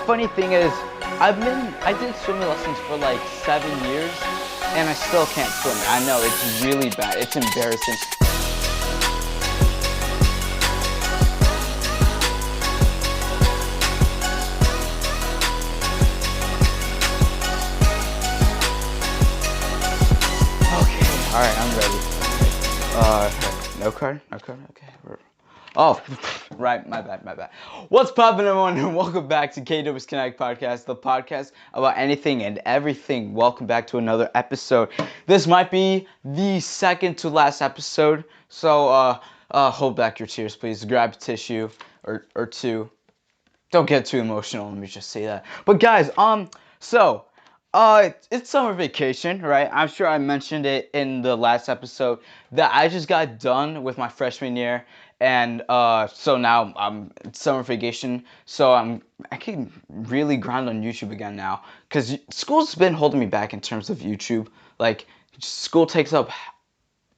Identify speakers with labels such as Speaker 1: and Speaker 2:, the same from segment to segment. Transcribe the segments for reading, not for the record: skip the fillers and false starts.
Speaker 1: funny thing is, I did swimming lessons for like 7 years, and I still can't swim. I know, it's really bad. It's embarrassing. Okay, alright, I'm ready. No card? No card? Okay. Oh, right, my bad. What's poppin', everyone, and welcome back to KKP's Kinetic podcast, the podcast about anything and everything. Welcome back to another episode. This might be the second to last episode, so hold back your tears, please. Grab a tissue or two. Don't get too emotional, let me just say that. But guys, it's summer vacation, right? I'm sure I mentioned it in the last episode that I just got done with my freshman year, and so now it's summer vacation, so I can really grind on YouTube again now, because school's been holding me back in terms of YouTube. Like, school takes up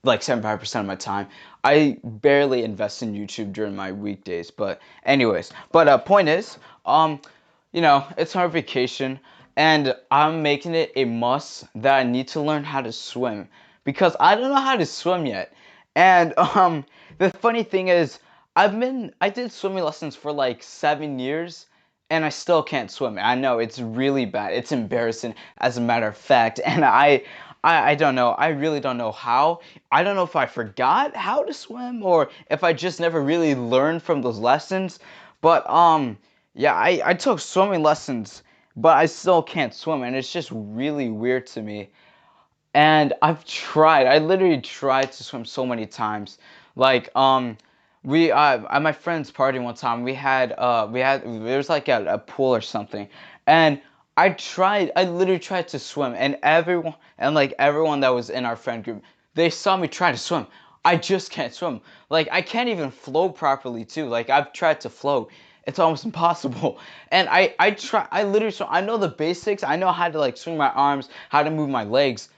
Speaker 1: like 75% of my time. I barely invest in YouTube during my weekdays, but anyways. But point is, it's summer vacation, and I'm making it a must that I need to learn how to swim, because I don't know how to swim yet. And the funny thing is, I did swimming lessons for like 7 years, and I still can't swim. I know, it's really bad. It's embarrassing, as a matter of fact. And I don't know. I really don't know how. I don't know if I forgot how to swim, or if I just never really learned from those lessons. But yeah, I took swimming lessons, but I still can't swim, and it's just really weird to me. And I literally tried to swim so many times. Like, we at my friend's party one time, there was like a pool or something, and I literally tried to swim, and everyone that was in our friend group, they saw me try to swim. I just can't swim. Like, I can't even float properly too. Like, I've tried to float. It's almost impossible. And I literally, so I know the basics. I know how to like swing my arms, how to move my legs.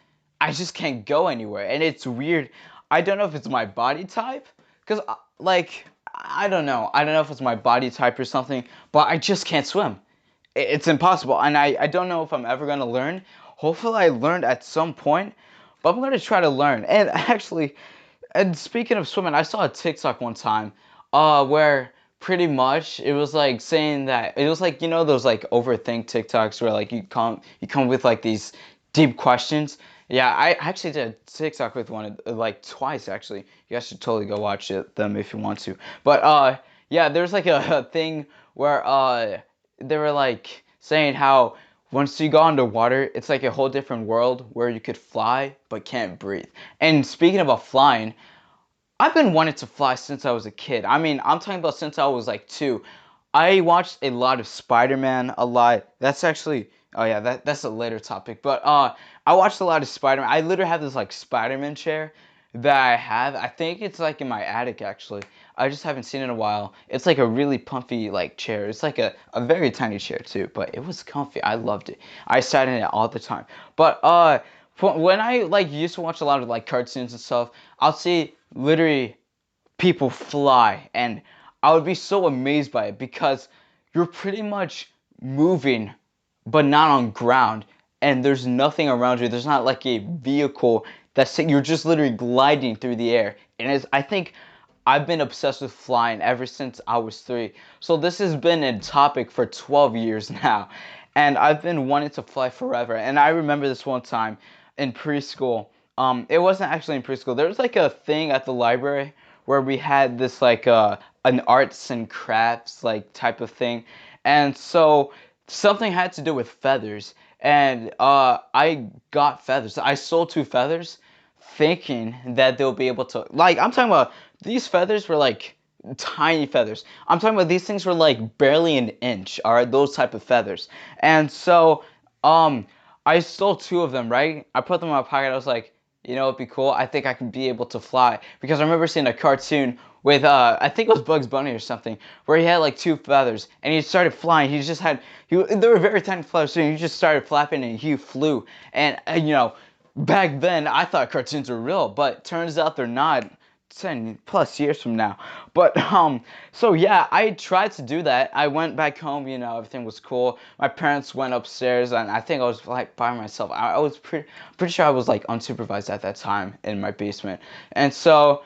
Speaker 1: I just can't go anywhere, and it's weird. I don't know if it's my body type, because like, I don't know. I don't know if it's my body type or something, but I just can't swim. It's impossible, and I don't know if I'm ever gonna learn. Hopefully I learned at some point, but I'm gonna try to learn. And actually, and speaking of swimming, I saw a TikTok one time, where pretty much it was like saying that it was like, those like overthink TikToks where like you come with like these deep questions. Yeah, I actually did a TikTok with one like twice actually. You guys should totally go watch them if you want to. But yeah, there's like a thing where they were like saying how once you go underwater, it's like a whole different world where you could fly but can't breathe. And speaking about flying, I've been wanting to fly since I was a kid. I mean, I'm talking about since I was like 2. I watched a lot of Spider-Man, a lot. That's actually, oh yeah, that's a later topic. But I watched a lot of Spider-Man. I literally have this like Spider-Man chair that I have. I think it's like in my attic actually. I just haven't seen it in a while. It's like a really pumpy like chair. It's like a very tiny chair too, but it was comfy. I loved it. I sat in it all the time. But when I like used to watch a lot of like cartoons and stuff, I'll see literally people fly, and I would be so amazed by it, because you're pretty much moving but not on ground, and there's nothing around you. There's not like a vehicle you're just literally gliding through the air. And I think I've been obsessed with flying ever since I was 3. So this has been a topic for 12 years now, and I've been wanting to fly forever. And I remember this one time in preschool. It wasn't actually in preschool. There was like a thing at the library where we had this like an arts and crafts like type of thing, and so something had to do with feathers, and I got feathers. I sold 2 feathers, thinking that they'll be able to, like, I'm talking about these feathers were like tiny feathers. I'm talking about these things were like barely an inch. All right, those type of feathers, and so I stole 2 of them. Right, I put them in my pocket. I was like, it'd be cool. I think I can be able to fly, because I remember seeing a cartoon with I think it was Bugs Bunny or something, where he had like 2 feathers and he started flying. They were very tiny feathers, so he just started flapping and he flew. And back then I thought cartoons were real, but turns out they're not. 10 plus years from now. But so yeah, I tried to do that. I went back home, you know, everything was cool. My parents went upstairs, and I think I was like by myself. I was pretty sure I was like unsupervised at that time in my basement. And so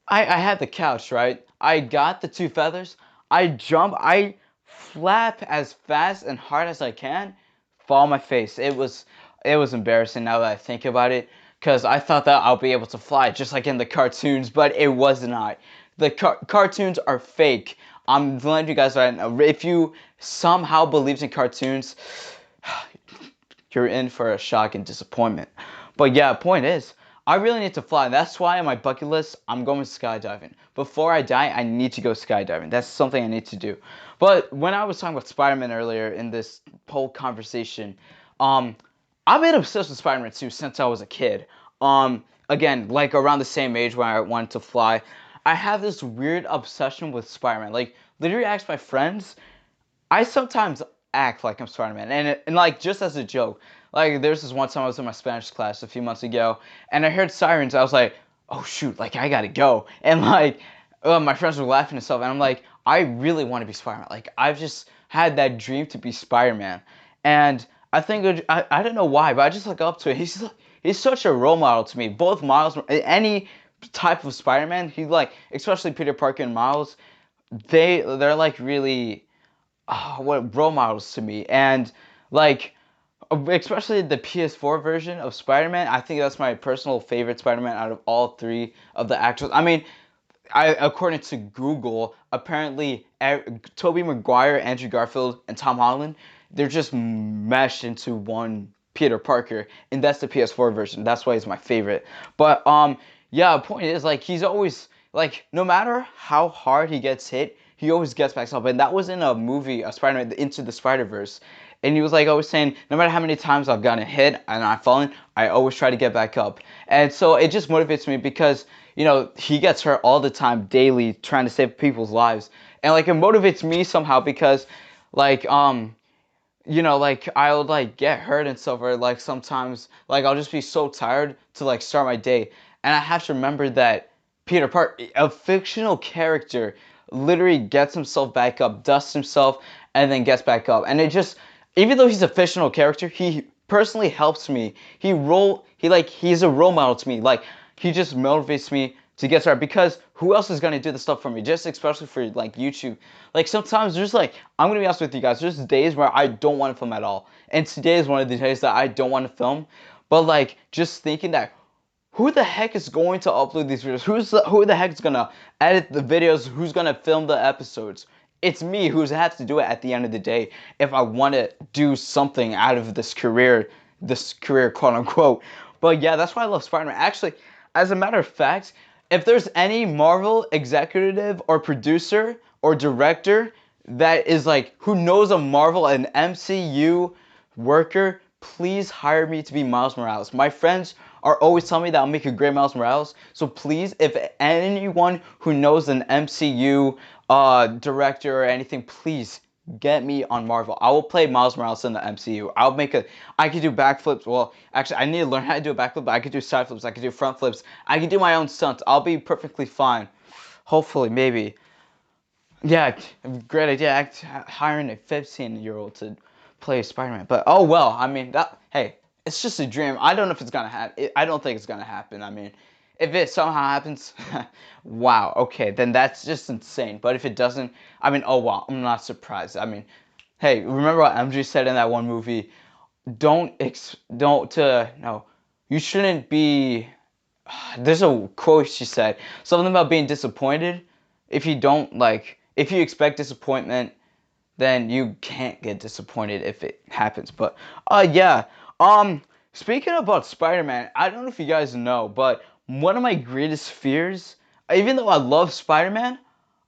Speaker 1: I had the couch, right? I got the two feathers. I jump. I flap as fast and hard as I can. Fall on my face. It was embarrassing now that I think about it, because I thought that I'll be able to fly just like in the cartoons, but it was not. The cartoons are fake. I'm letting you guys right now. If you somehow believed in cartoons, you're in for a shock and disappointment. But yeah, point is, I really need to fly. That's why on my bucket list, I'm going skydiving. Before I die, I need to go skydiving. That's something I need to do. But when I was talking about Spider-Man earlier in this whole conversation, um, I've been obsessed with Spider-Man 2 since I was a kid. Again, like around the same age when I wanted to fly. I have this weird obsession with Spider-Man. Like, literally ask my friends, I sometimes act like I'm Spider-Man, and like just as a joke. Like there's this one time I was in my Spanish class a few months ago, and I heard sirens. I was like, oh shoot, like I gotta go. And like, my friends were laughing and stuff, and I'm like, I really want to be Spider-Man. Like I've just had that dream to be Spider-Man, and I think I don't know why, but I just look up to it. He's such a role model to me. Both Miles, any type of Spider-Man, he like, especially Peter Parker and Miles, they're like really what role models to me. And like especially the PS4 version of Spider-Man, I think that's my personal favorite Spider-Man out of all three of the actors. I mean, according to Google, apparently Tobey Maguire, Andrew Garfield, and Tom Holland, they're just meshed into one Peter Parker, and that's the PS4 version. That's why he's my favorite. But yeah, the point is, like, he's always like, no matter how hard he gets hit, he always gets back up. And that was in a movie, a Spider-Man Into the Spider-Verse. And he was like always saying, no matter how many times I've gotten hit and I've fallen, I always try to get back up. And so it just motivates me because, you know, he gets hurt all the time, daily, trying to save people's lives. And like it motivates me somehow because, like, you know, like I'll like get hurt and stuff, or like sometimes like I'll just be so tired to like start my day, and I have to remember that Peter Parker, a fictional character, literally gets himself back up, dusts himself, and then gets back up. And it just, even though he's a fictional character, he personally helps me. He's a role model to me. Like he just motivates me to get started, because who else is gonna do the stuff for me? Just especially for like YouTube. Like sometimes there's like, I'm gonna be honest with you guys, there's days where I don't want to film at all. And today is one of the days that I don't want to film. But like just thinking that, who the heck is going to upload these videos? Who the heck is gonna edit the videos? Who's gonna film the episodes? It's me who's have to do it at the end of the day if I want to do something out of this career, quote unquote. But yeah, that's why I love Spider-Man. Actually, as a matter of fact, if there's any Marvel executive or producer or director that is like, who knows a Marvel, an MCU worker, please hire me to be Miles Morales. My friends are always telling me that I'll make a great Miles Morales. So please, if anyone who knows an MCU director or anything, please get me on Marvel. I will play Miles Morales in the MCU. I could do backflips. Well, actually, I need to learn how to do a backflip, but I could do side flips. I could do front flips. I could do my own stunts. I'll be perfectly fine. Hopefully, maybe. Yeah, great idea. Hiring a 15-year-old to play Spider-Man. But oh well. I mean, hey, it's just a dream. I don't know if it's gonna happen. I don't think it's gonna happen. I mean, if it somehow happens, wow. Okay, then that's just insane. But if it doesn't, I mean, oh wow. I'm not surprised. I mean, hey, remember what MJ said in that one movie? No, you shouldn't be. There's a quote she said, something about being disappointed. If you expect disappointment, then you can't get disappointed if it happens. But yeah. Speaking about Spider-Man, I don't know if you guys know, but one of my greatest fears, even though I love Spider-Man,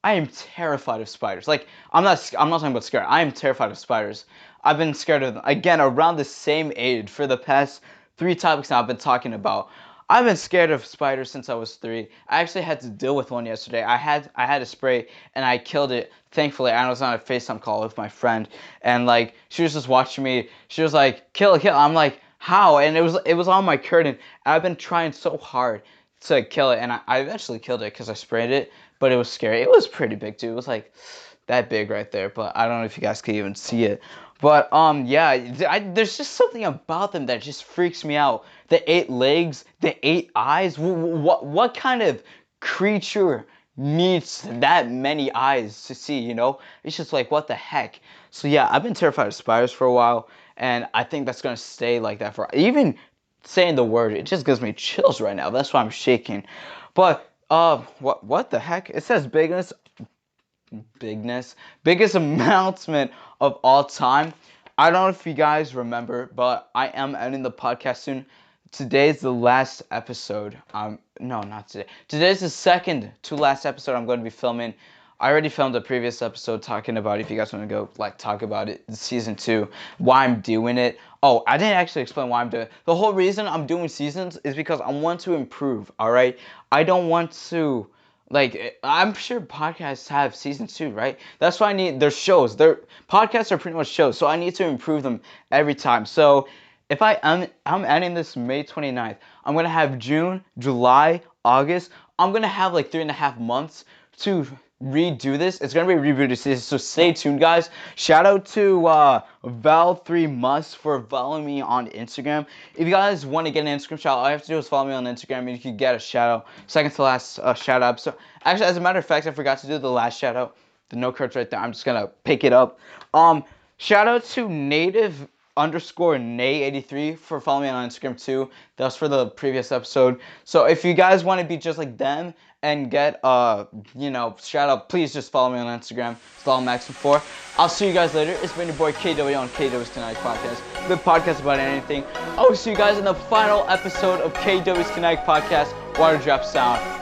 Speaker 1: I am terrified of spiders. Like I'm not talking about scared. I am terrified of spiders. I've been scared of them again around the same age for the past 3 topics now I've been talking about. I've been scared of spiders since I was 3. I actually had to deal with one yesterday. I had a spray and I killed it. Thankfully, I was on a FaceTime call with my friend, and like she was just watching me. She was like, "Kill it, kill it." I'm like, "How?" And it was on my curtain. I've been trying so hard to kill it, and I eventually killed it because I sprayed it, but it was scary. It was pretty big too. It was like that big right there, but I don't know if you guys can even see it. But yeah, there's just something about them that just freaks me out. The 8 legs, the 8 eyes. What kind of creature needs that many eyes to see? You know, it's just like, what the heck. So yeah, I've been terrified of spiders for a while, and I think that's gonna stay like that for even saying the word. It just gives me chills right now. That's why I'm shaking. But what the heck? It says biggest announcement of all time. I don't know if you guys remember, but I am ending the podcast soon. Today's the last episode. No, not today. Today's the second to last episode I'm going to be filming. I already filmed a previous episode talking about, if you guys want to go like talk about it, season 2, why I'm doing it. Oh, I didn't actually explain why I'm doing it. The whole reason I'm doing seasons is because I want to improve, all right? I don't want to, like, I'm sure podcasts have season 2, right? That's why I need, their shows. Their podcasts are pretty much shows, so I need to improve them every time. So if I'm ending this May 29th, I'm going to have June, July, August. I'm going to have like 3.5 months to redo this. It's gonna be a rebooted season, so stay tuned, guys. Shout out to Val3Must for following me on Instagram. If you guys want to get an Instagram shout out, all you have to do is follow me on Instagram and you can get a shout out. Second to last shout out. So actually, as a matter of fact, I forgot to do the last shout out. The no curse right there. I'm just gonna pick it up. Shout out to native_nay83 for following me on Instagram too. That was for the previous episode. So if you guys want to be just like them and get shout out, please just follow me on Instagram. That's all I'm asking for. I'll see you guys later. It's been your boy KW on KW's Kinetic Podcast, the podcast about anything. I will see you guys in the final episode of KW's Kinetic Podcast, Water Drop Sound.